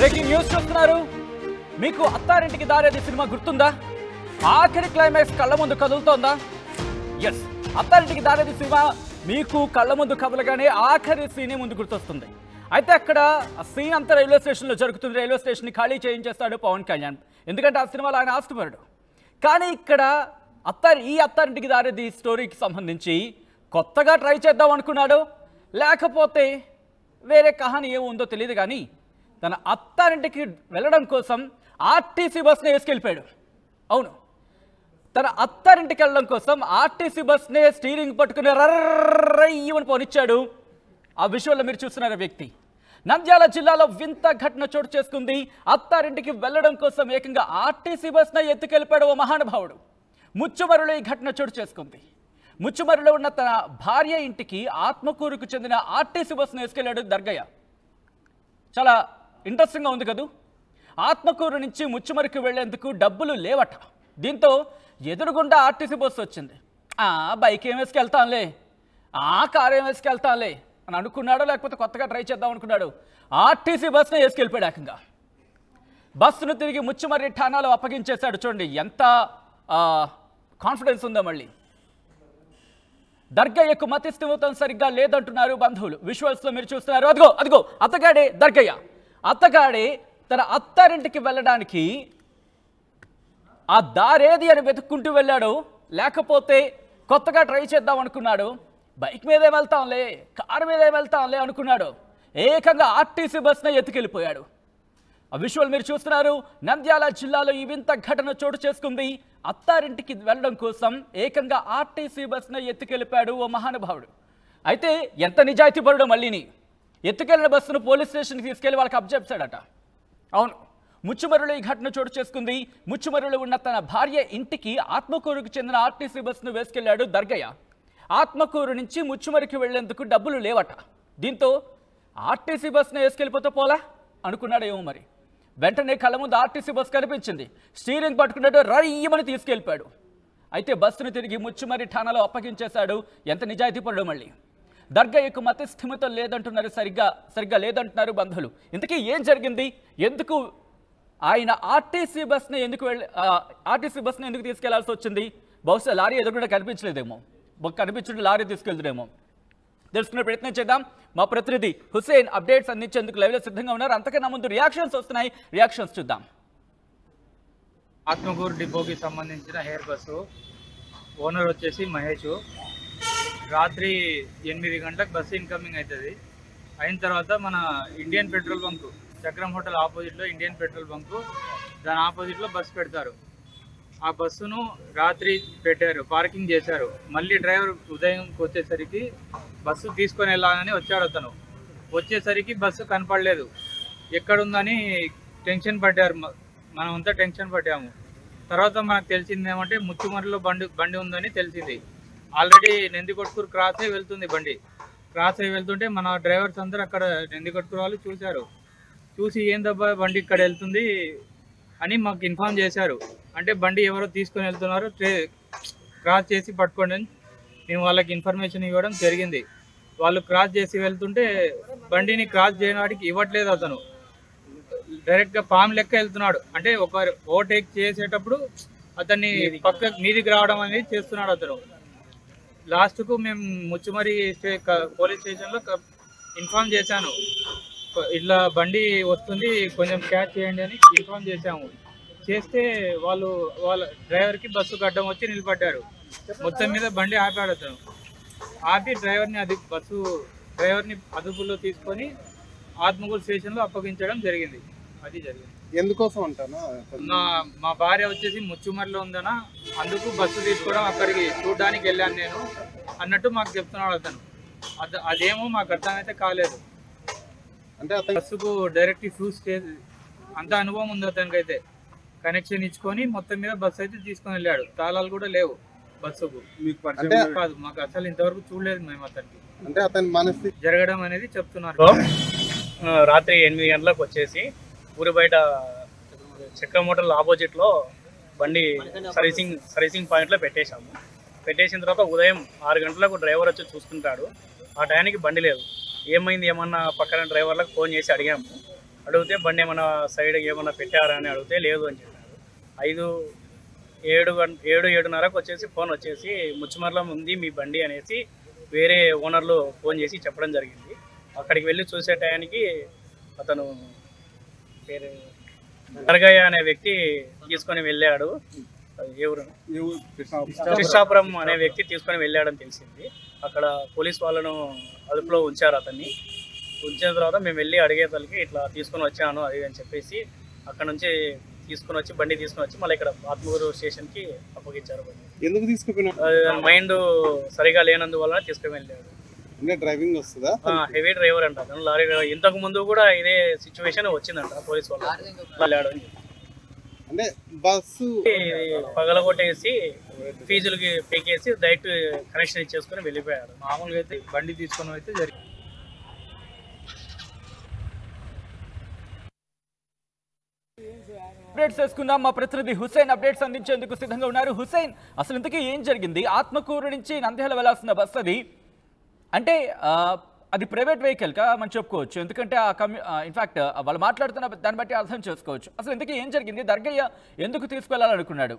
Breaking news చూస్తున్నారు. మీకు Attarintiki Daredi cinema గుర్తుందా? ఆఖరి క్లైమాక్స్ కళ్ళ ముందు కదులుతోందా? ఎస్, అత్తారింటికి దారేది సినిమా మీకు కళ్ళ ముందు కదలగానే ఆఖరి సీనే ముందు గుర్తొస్తుంది. అయితే అక్కడ ఆ సీన్ అంతా రైల్వే స్టేషన్లో జరుగుతుంది. రైల్వే స్టేషన్ని ఖాళీ చేయించేస్తాడు పవన్ కళ్యాణ్, ఎందుకంటే ఆ సినిమాలో ఆయన ఆస్తిపరుడు. కానీ ఇక్కడ అత్తారింటికి దారేది స్టోరీకి సంబంధించి కొత్తగా ట్రై చేద్దాం అనుకున్నాడు, లేకపోతే వేరే కహాని ఏముందో తెలియదు. కానీ తన అత్తారింటికి వెళ్ళడం కోసం ఆర్టీసీ బస్ని వేసుకెళ్ళిపోయాడు. అవును, తన అత్తారింటికి వెళ్ళడం కోసం ఆర్టీసీ బస్నే స్టీరింగ్ పట్టుకుని రయ్యమని పోనిచ్చాడు. ఆ విషయంలో మీరు చూస్తున్నారు వ్యక్తి. నంద్యాల జిల్లాలో వింత ఘటన చోటు చేసుకుంది. అత్తారింటికి వెళ్ళడం కోసం ఏకంగా ఆర్టీసీ బస్నే ఎత్తుకెళ్ళిపోయాడు ఓ మహానుభావుడు. ముచ్చుమరులో ఈ ఘటన చోటు చేసుకుంది. ముచ్చుమరులో ఉన్న తన భార్య ఇంటికి ఆత్మకూరుకు చెందిన ఆర్టీసీ బస్సును వేసుకెళ్ళాడు దర్గయ్య. చాలా ఇంట్రెస్టింగ్గా ఉంది కదూ. ఆత్మకూరు నుంచి ముచ్చుమరికి వెళ్లేందుకు డబ్బులు లేవట. దీంతో ఎదురుగుండా ఆర్టీసీ బస్సు వచ్చింది. బైక్ ఏం వేసుకెళ్తాంలే, కారు ఏం వేసుకెళ్తాంలే అని అనుకున్నాడో, లేకపోతే కొత్తగా ట్రై చేద్దాం అనుకున్నాడు. ఆర్టీసీ బస్సును వేసుకెళ్ళిపోయాడు ఏకంగా. బస్సును తిరిగి ముచ్చుమర్రి ఠాణాలో అప్పగించేశాడు. చూడండి ఎంత కాన్ఫిడెన్స్ ఉందో. మళ్ళీ దర్గయ్యకు మతిస్థిమితం సరిగ్గా లేదంటున్నారు బంధువులు. విజువల్స్లో మీరు చూస్తున్నారు. అదిగో అత్తగాడే దర్గయ్య. అత్తగాడే తన అత్తారింటికి వెళ్ళడానికి ఆ దారేది అని వెతుక్కుంటూ వెళ్ళాడు, లేకపోతే కొత్తగా ట్రై చేద్దాం అనుకున్నాడు. బైక్ మీదే వెళ్తాంలే, కారు మీదే వెళ్తాంలే అనుకున్నాడు. ఏకంగా ఆర్టీసీ బస్నే ఎత్తుకెళ్ళిపోయాడు. ఆ విజువల్ మీరు చూస్తున్నారు. నంద్యాల జిల్లాలో ఈ వింత ఘటన చోటు చేసుకుంది. అత్తారింటికి వెళ్ళడం కోసం ఏకంగా ఆర్టీసీ బస్ను ఎత్తుకెళ్ళిపాడు ఓ మహానుభావుడు. అయితే ఎంత నిజాయితీ పరుడో. మళ్ళీని ఎత్తుకెళ్లిన బస్సును పోలీస్ స్టేషన్కి తీసుకెళ్లి వాళ్ళకి అప్పచెప్పాడట. అవును, ముచ్చుమరులో ఈ ఘటన చోటు చేసుకుంది. ముచ్చుమరులో ఉన్న తన భార్య ఇంటికి ఆత్మకూరుకు చెందిన ఆర్టీసీ బస్సును వేసుకెళ్లాడు దర్గయ్య. ఆత్మకూరు నుంచి ముచ్చుమరికి వెళ్లేందుకు డబ్బులు లేవట. దీంతో ఆర్టీసీ బస్సును వేసుకెళ్ళిపోతే పోలా అనుకున్నాడేమో మరి. వెంటనే కళ్ళ ముందు ఆర్టీసీ బస్సు కనిపించింది. స్టీరింగ్ పట్టుకున్నాడు, రయ్యమని తీసుకెళ్ళిపోయాడు. అయితే బస్సును తిరిగి ముచ్చుమర్రి ఠాణాలో అప్పగించేశాడు. ఎంత నిజాయితీ పరుడు. మళ్ళీ దర్గయ్యకు మతిస్థిమితం లేదంటున్నారు, సరిగ్గా లేదంటున్నారు బంధువులు. ఇంతకీ ఏం జరిగింది? ఎందుకు ఆయన ఆర్టీసీ బస్ని ఎందుకు తీసుకెళ్లాల్సి వచ్చింది? బహుశా లారీ ఎదురుకుండా కనిపించలేదేమో, కనిపించుంటే లారీ తీసుకెళ్తుడేమో. తెలుసుకునే ప్రయత్నం చేద్దాం. మా ప్రతినిధి హుసేన్ అప్డేట్స్ అందించేందుకు లైవ్లో సిద్ధంగా ఉన్నారు. అంతకన్నా ముందు రియాక్షన్స్ వస్తున్నాయి, రియాక్షన్స్ చూద్దాం. ఆత్మకూరు డిపోకి సంబంధించిన హెయిర్ బస్సు ఓనర్ వచ్చేసి మహేష్. రాత్రి 8 గంటలకు బస్సు ఇన్కమింగ్ అవుతుంది. అయిన తర్వాత మన ఇండియన్ పెట్రోల్ బంకు, చక్రం హోటల్ ఆపోజిట్లో ఇండియన్ పెట్రోల్ బంకు, దాని ఆపోజిట్లో బస్సు పెడతారు. ఆ బస్సును రాత్రి పెట్టారు, పార్కింగ్ చేశారు. మళ్ళీ డ్రైవర్ ఉదయంకి వచ్చేసరికి బస్సు తీసుకొని వెళ్ళాలని వచ్చాడు. అతను వచ్చేసరికి బస్సు కనపడలేదు. ఎక్కడుందని టెన్షన్ పడ్డారు, మనమంతా టెన్షన్ పడ్డాము. తర్వాత మనకు తెలిసింది ఏమంటే ముచ్చుమర్రిలో బండి ఉందని తెలిసింది. ఆల్రెడీ నందికొట్కూరు క్రాస్ అయి వెళ్తుంది బండి. క్రాస్ అయి వెళ్తుంటే మన డ్రైవర్స్ అందరూ అక్కడ నందికొట్కూరు వాళ్ళు చూశారు. చూసి ఏందబ్బా బండి ఇక్కడ వెళ్తుంది అని మాకు ఇన్ఫార్మ్ చేశారు. అంటే బండి ఎవరో తీసుకొని వెళ్తున్నారు, క్రాస్ చేసి పట్టుకోండి అని మేము వాళ్ళకి ఇన్ఫర్మేషన్ ఇవ్వడం జరిగింది. వాళ్ళు క్రాస్ చేసి వెళ్తుంటే బండిని క్రాస్ చేయడానికి ఇవ్వట్లేదు. అతను డైరెక్ట్గా పాము లెక్క వెళ్తున్నాడు. అంటే ఒక ఓవర్టేక్ చేసేటప్పుడు అతన్ని పక్క మీదికి రావడం అనేది చేస్తున్నాడు అతను. లాస్ట్కు మేము ముచ్చుమరి పోలీస్ స్టేషన్లో ఇన్ఫార్మ్ చేశాను, ఇట్లా బండి వస్తుంది కొంచెం క్యాచ్ చేయండి అని ఇన్ఫార్మ్ చేశాము. చేస్తే వాళ్ళ డ్రైవర్కి బస్సు గడ్డం వచ్చి నిలబడ్డారు. మొత్తం మీద బండి ఆపాడు అతను. ఆపి డ్రైవర్ని అదుపులో తీసుకొని ఆత్మకూరు స్టేషన్లో అప్పగించడం జరిగింది. అది జరిగింది. ఎందుకోసం అంటానా, మా భార్య వచ్చేసి ముచ్చుమర్రిలో ఉందనా, అందుకు బస్సు తీసుకోవడం అక్కడికి చూడడానికి వెళ్ళాను నేను అన్నట్టు మాకు చెప్తున్నాడు అతను. అదేమో మాకు అర్థమైతే కాలేదు. అంటే అతను బస్సుకు డైరెక్ట్ ఫ్యూస్ అంత అనుభవం ఉంది అతనికైతే. కనెక్షన్ ఇచ్చుకొని మొత్తం మీద బస్సు అయితే తీసుకొని వెళ్ళాడు. తాళాలు కూడా లేవు బస్సుకు. మీకు కాదు, మాకు అసలు ఇంతవరకు చూడలేదు మేము అతనికి. అంటే అతని మనస్థితి జరగడం అనేది చెప్తున్నారు. రాత్రి 8 గంటలకు వచ్చేసి ఊరి బయట చక్రం హోటల్ ఆపోజిట్లో బండి సర్వీసింగ్ పాయింట్లో పెట్టేశాము. పెట్టేసిన తర్వాత ఉదయం 6 గంటలకు డ్రైవర్ వచ్చి చూసుకుంటాడు. ఆ టైంకి బండి లేదు. ఏమైంది ఏమన్నా పక్కన డ్రైవర్లకు ఫోన్ చేసి అడిగాము. అడిగితే బండి ఏమైనా సైడ్ ఏమైనా పెట్టారా అని అడిగితే లేదు అని చెప్పారు. 7:30కు వచ్చేసి ఫోన్ వచ్చేసి ముచ్చుమర్లం ఉంది మీ బండి అనేసి వేరే ఓనర్లు ఫోన్ చేసి చెప్పడం జరిగింది. అక్కడికి వెళ్ళి చూసే టయానికి అతను పేరు దర్గయ్య అనే వ్యక్తి తీసుకొని వెళ్ళాడు. ఎవరు కృష్ణాపురం అనే వ్యక్తి తీసుకొని వెళ్ళాడని తెలిసింది. అక్కడ పోలీస్ వాళ్ళను అదుపులో ఉంచారు. అతన్ని ఉంచిన తర్వాత మేము వెళ్ళి అడిగేతలకి ఇట్లా తీసుకొని వచ్చాను అది అని చెప్పేసి అక్కడ నుంచి బండి తీసుకొని వచ్చి మళ్ళీ ఇక్కడ ఆత్మకూరు స్టేషన్కి అప్పగించారు. ఎందుకు తీసుకుపోయినా మైండ్ సరిగా లేనందువల్ల తీసుకుని వెళ్ళాడు. డ్రైవింగ్ వస్తుందా? హెవీ డ్రైవర్ అంట అతను, లారీ డ్రైవర్. ఇంతకు ముందు కూడా ఇదే సిచ్యువేషన్ వచ్చిందంట పోలీస్ వాళ్ళు వెళ్ళాడు అని చెప్పి. అంటే బస్సు పగలగొట్టేసి ఫీజులకి పేకేసి డైరెక్ట్ కనెక్షన్ ఇచ్చేసుకుని వెళ్ళిపోయాడు. మామూలుగా అయితే బండి తీసుకొని అయితే జరిగింది. అప్డేట్స్ చేసుకుందాం. మా ప్రతినిధి హుసేన్ అప్డేట్స్ అందించేందుకు సిద్ధంగా ఉన్నారు. హుసేన్, అసలు ఇంతకీ ఏం జరిగింది? ఆత్మకూరు నుంచి నంద్యాల వెళ్లాల్సిన బస్ అది, అంటే అది ప్రైవేట్ వెహికల్ కా మనం చెప్పుకోవచ్చు, ఎందుకంటే ఇన్ఫాక్ట్ వాళ్ళు మాట్లాడుతున్న దాన్ని బట్టి అర్థం చేసుకోవచ్చు. అసలు ఇంతకీ ఏం జరిగింది? దర్గయ్య ఎందుకు తీసుకెళ్లాలనుకున్నాడు?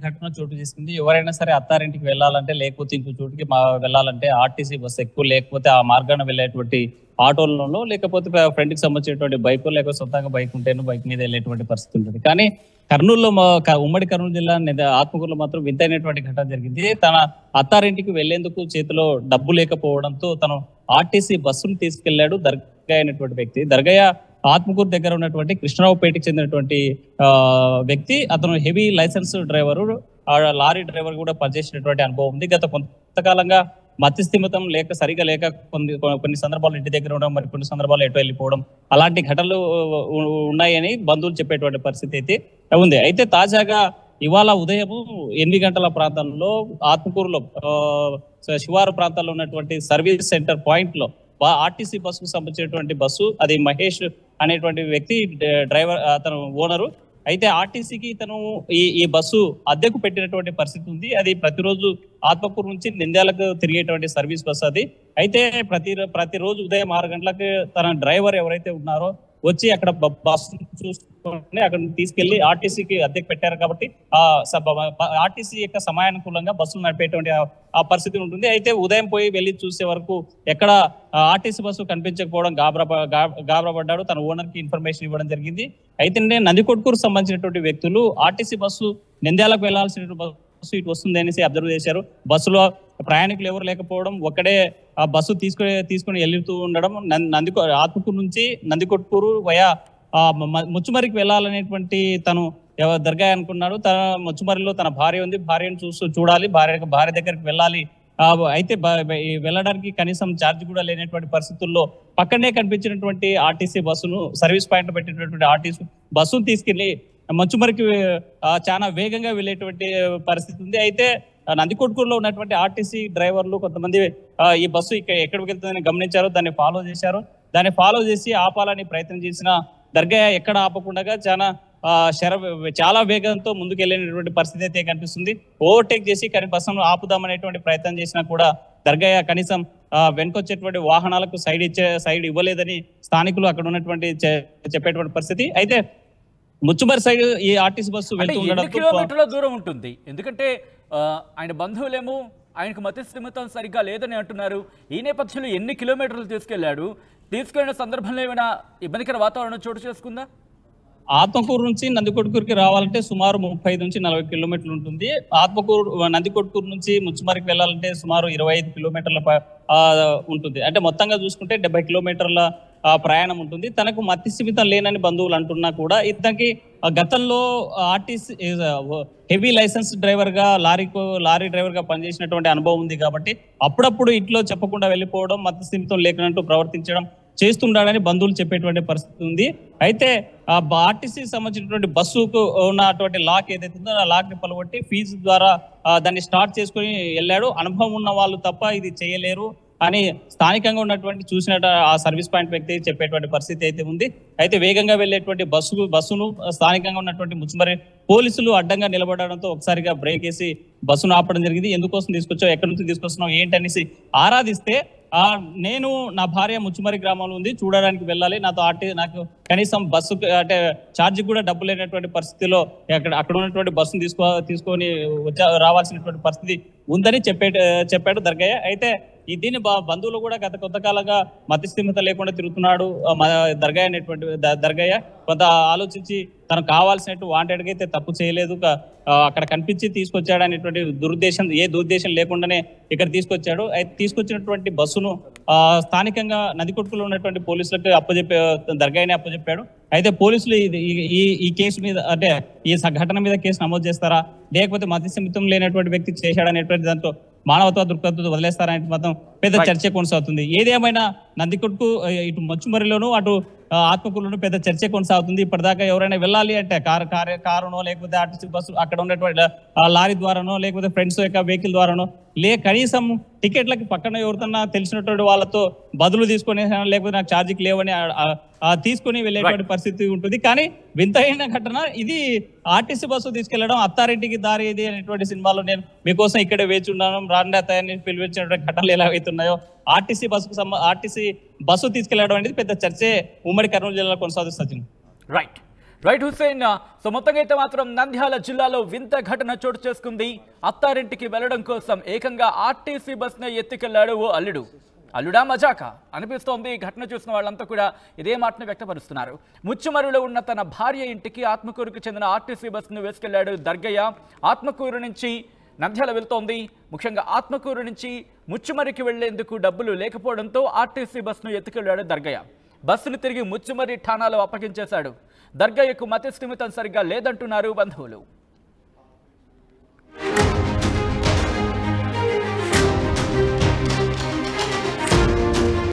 ఘటన చోటు చేసుకుంది. ఎవరైనా సరే అత్తారింటికి వెళ్ళాలంటే లేకపోతే ఇంకో చోటుకి వెళ్ళాలంటే ఆర్టీసీ బస్సు ఎక్కువ, లేకపోతే ఆ మార్గాన వెళ్ళేటువంటి ఆటోలలో, లేకపోతే ఫ్రెండ్కి సంబంధించినటువంటి బైక్, లేకపోతే సొంతంగా బైక్ ఉంటేనో బైక్ మీద వెళ్ళేటువంటి పరిస్థితి ఉంటుంది. కానీ కర్నూలులో ఉమ్మడి కర్నూలు జిల్లా ఆత్మకూరులో మాత్రం వింతైనటువంటి ఘటన జరిగింది. తన అత్తారింటికి వెళ్లేందుకు చేతిలో డబ్బు లేకపోవడంతో తను ఆర్టీసీ బస్సును తీసుకెళ్లాడు దర్గయ్య అయినటువంటి వ్యక్తి. దర్గయ్య ఆత్మకూరు దగ్గర ఉన్నటువంటి కృష్ణరావుపేటకి చెందినటువంటి వ్యక్తి. అతను heavy license driver, lorry driver కూడా పనిచేసినటువంటి అనుభవం ఉంది. గత కొంతకాలంగా మతిస్థిమితం సరిగా లేక కొన్ని సందర్భాలు ఇంటి దగ్గర ఉండడం, మరి కొన్ని సందర్భాలు ఎటు వెళ్ళిపోవడం, అలాంటి ఘటనలు ఉన్నాయని బంధువులు చెప్పేటువంటి పరిస్థితి అయితే ఉంది. అయితే తాజాగా ఇవాళ ఉదయం 8 గంటల ప్రాంతంలో ఆత్మకూరులో శివారు ప్రాంతాల్లో ఉన్నటువంటి సర్వీస్ సెంటర్ పాయింట్ లో ఆర్టీసీ బస్సుకు సంబంధించినటువంటి బస్సు, అది మహేష్ అనేటువంటి వ్యక్తి డ్రైవర్, అతను ఓనరు. అయితే ఆర్టీసీకి తను ఈ బస్సు అద్దెకు పెట్టినటువంటి పరిస్థితి ఉంది. అది ప్రతిరోజు ఆత్మకూరు నుంచి నంద్యాలకు తిరిగేటువంటి సర్వీస్ బస్సు అది. అయితే ప్రతిరోజు ఉదయం 6 గంటలకు తన డ్రైవర్ ఎవరైతే ఉన్నారో వచ్చి అక్కడ బస్సు చూసుకొని అక్కడ తీసుకెళ్లి ఆర్టీసీకి అద్దెకు పెట్టారు కాబట్టి ఆర్టీసీ యొక్క సమయానుకూలంగా బస్సులు నడిపేటువంటి ఆ పరిస్థితి ఉంటుంది. అయితే ఉదయం పోయి వెళ్ళి చూసే వరకు ఎక్కడ ఆర్టీసీ బస్సు కనిపించకపోవడం గాబరాపడ్డాడు. తన ఓనర్ కి ఇన్ఫర్మేషన్ ఇవ్వడం జరిగింది. అయితే నందికొట్కూరు సంబంధించినటువంటి వ్యక్తులు ఆర్టీసీ బస్సు నంద్యాలకు వెళ్లాల్సిన బస్సు ఇటు వస్తుంది అనేసి అబ్జర్వ్ చేశారు. బస్సులో ప్రయాణికులు ఎవరు లేకపోవడం, ఒక్కడే ఆ బస్సు తీసుకొని వెళ్తూ ఉండడం, ఆత్మకూరు నుంచి నందికొట్కూరు వయా ముచ్చుమరికి వెళ్ళాలనేటువంటి తను దర్గయ్య అనుకున్నాడు. తన ముచ్చుమరిలో తన భార్య ఉంది, భార్యను చూడాలి, భార్య దగ్గరికి వెళ్ళాలి. అయితే వెళ్ళడానికి కనీసం ఛార్జ్ కూడా లేనటువంటి పరిస్థితుల్లో పక్కనే కనిపించినటువంటి ఆర్టీసీ బస్సును, సర్వీస్ పాయింట్ పెట్టినటువంటి ఆర్టీసీ బస్సును తీసుకెళ్లి మంచుమరికి చాలా వేగంగా వెళ్ళేటువంటి పరిస్థితి ఉంది. అయితే నందికొట్కూరులో ఉన్నటువంటి ఆర్టీసీ డ్రైవర్లు కొంతమంది ఈ బస్సు ఎక్కడికి వెళ్తుందని గమనించారు, దాన్ని ఫాలో చేసి ఆపాలని ప్రయత్నం చేసిన దర్గయ్య ఎక్కడ ఆపకుండా చాలా వేగంతో ముందుకు వెళ్ళినటువంటి పరిస్థితి అయితే కనిపిస్తుంది. ఓవర్టేక్ చేసి కానీ బస్సును ఆపుదామనేటువంటి ప్రయత్నం చేసినా కూడా దర్గయ్య కనీసం వెనుకొచ్చేటువంటి వాహనాలకు సైడ్ ఇవ్వలేదని స్థానికులు అక్కడ ఉన్నటువంటి చెప్పేటువంటి పరిస్థితి. అయితే ముచ్చుమరి సైడ్ ఈ ఆర్టీసీ బస్సు ఎన్ని కిలోమీటర్ల దూరం ఉంటుంది? ఎందుకంటే ఆయన బంధువులేమో ఆయనకు మతిస్థిమితం సరిగ్గా లేదని అంటున్నారు. ఈ నేపథ్యంలో ఎన్ని కిలోమీటర్లు తీసుకెళ్లిన సందర్భంలో ఏమైనా ఇబ్బందికర వాతావరణం చోటు చేసుకుందా? ఆత్మకూరు నుంచి నందికొట్కూరుకి రావాలంటే సుమారు 35 నుంచి 40 కిలోమీటర్లు ఉంటుంది. నందికొట్కూరు నుంచి ముచ్చుమరికి వెళ్ళాలంటే సుమారు 25 కిలోమీటర్ల ఉంటుంది. అంటే మొత్తంగా చూసుకుంటే 70 కిలోమీటర్ల ప్రయాణం ఉంటుంది. తనకు మతిస్థిమితం లేనని బంధువులు అంటున్నా కూడా ఇతనికి గతంలో ఆర్టీసీ హెవీ లైసెన్స్ డ్రైవర్ గా లారీ డ్రైవర్ గా పనిచేసినటువంటి అనుభవం ఉంది కాబట్టి అప్పుడప్పుడు ఇంట్లో చెప్పకుండా వెళ్ళిపోవడం, మతిస్థిమితం లేకున్నట్టు ప్రవర్తించడం చేస్తుండాలని బంధువులు చెప్పేటువంటి పరిస్థితి ఉంది. అయితే ఆర్టీసీ సంబంధించినటువంటి బస్సుకు ఉన్నటువంటి లాక్ ఏదైతే ఉందో ఆ లాక్ ని పలగొట్టి ఫీజు ద్వారా దాన్ని స్టార్ట్ చేసుకుని వెళ్ళాడు. అనుభవం ఉన్న వాళ్ళు తప్ప ఇది చేయలేరు అని స్థానికంగా ఉన్నటువంటి చూసినట్టు ఆ సర్వీస్ పాయింట్ వ్యక్తి చెప్పేటువంటి పరిస్థితి అయితే ఉంది. అయితే వేగంగా వెళ్ళేటువంటి బస్సును స్థానికంగా ఉన్నటువంటి ముచ్చుమరి పోలీసులు అడ్డంగా నిలబడడంతో ఒకసారిగా బ్రేక్ వేసి బస్సును ఆపడం జరిగింది. ఎందుకోసం తీసుకొచ్చావు, ఎక్కడి నుంచి తీసుకొస్తున్నావు ఏంటనేసి ఆరాధిస్తే నేను నా భార్య ముచ్చుమరి గ్రామంలో ఉంది, చూడడానికి వెళ్ళాలి, నాకు కనీసం బస్సు అంటే ఛార్జ్ కూడా డబ్బు లేనటువంటి పరిస్థితిలో అక్కడ ఉన్నటువంటి బస్సును తీసుకొని రావాల్సినటువంటి పరిస్థితి ఉందని చెప్పాడు దర్గయ్య. అయితే దీన్ని బంధువులు కూడా గత కొంతకాలంగా మతిస్థిమిత లేకుండా తిరుగుతున్నాడు దర్గయ్య. కొంత ఆలోచించి తనకు కావాల్సినట్టు వాంటెడ్గా అయితే తప్పు చేయలేదు, అక్కడ కనిపించి తీసుకొచ్చాడు అనేటువంటి దురుద్దేశం లేకుండానే ఇక్కడ తీసుకొచ్చాడు. అయితే తీసుకొచ్చినటువంటి బస్సును స్థానికంగా నదికొట్టుకులో ఉన్నటువంటి పోలీసులకు దర్గయ్యనే అప్పచెప్పాడు. అయితే పోలీసులు ఈ కేసు మీద అంటే ఈ ఘటన మీద కేసు నమోదు చేస్తారా, లేకపోతే మతిస్థిమితం లేనటువంటి వ్యక్తి చేశాడనేటువంటి దాంతో మానవత్వ దృక్పథంతో వదిలేస్తారనే మాత్రం పెద్ద చర్చ కొనసాగుతుంది. ఏదేమైనా నందికొట్కు ఇటు మచ్చుమరిలోను అటు ఆత్మకూరులోను పెద్ద చర్చ కొనసాగుతుంది. ఇప్పటిదాకా ఎవరైనా వెళ్ళాలి అంటే కారునో లేకపోతే ఆర్టీసీ బస్సు అక్కడ ఉన్నటువంటి లారీ ద్వారానో లేకపోతే ఫ్రెండ్స్ యొక్క వెహికల్ ద్వారానో కనీసం టికెట్లకి పక్కన ఎవరికన్నా తెలిసినటువంటి వాళ్ళతో బదులు తీసుకొని లేకపోతే నాకు ఛార్జీకి లేవని తీసుకొని వెళ్ళేటువంటి పరిస్థితి ఉంటుంది. కానీ వింతైన ఘటన ఇది. ఆర్టీసీ బస్సు తీసుకెళ్లడం అత్తారింటికి దారి ఇది అనేటువంటి సినిమాలో నేను మీకోసం ఇక్కడే వేచి ఉన్నాను, రాండాతని పిలిపించినటువంటి ఘటనలు ఎలా అవుతున్నాయో ఆర్టీసీ బస్సు తీసుకెళ్లడం అనేది పెద్ద చర్చే ఉమ్మడి కర్నూలు జిల్లాలో కొనసాగుతుంది. సచిన్ రైట్ హుస్సేన్. సో మొత్తంగా అయితే మాత్రం నంద్యాల జిల్లాలో వింత ఘటన చోటు చేసుకుంది. అత్తారింటికి వెళ్లడం కోసం ఏకంగా ఆర్టీసీ బస్సునే ఎత్తుకెళ్లాడు ఓ అల్లుడా మజాకా అనిపిస్తోంది. ఈ ఘటన చూసిన వాళ్ళంతా కూడా ఇదే మాటను వ్యక్తపరుస్తున్నారు. ముచ్చుమరులో ఉన్న తన భార్య ఇంటికి ఆత్మకూరుకు చెందిన ఆర్టీసీ బస్సును వేసుకెళ్లాడు దర్గయ్య. ఆత్మకూరు నుంచి నంద్యాల వెళ్తోంది. ముఖ్యంగా ఆత్మకూరు నుంచి ముచ్చుమరికి వెళ్లేందుకు డబ్బులు లేకపోవడంతో ఆర్టీసీ బస్సును ఎత్తుకెళ్లాడు దర్గయ్య. బస్సును తిరిగి ముచ్చుమరి ఠాణాలో అప్పగించేశాడు. దర్గయ్యకు మతిస్థిమితం సరిగ్గా లేదంటున్నారు బంధువులు.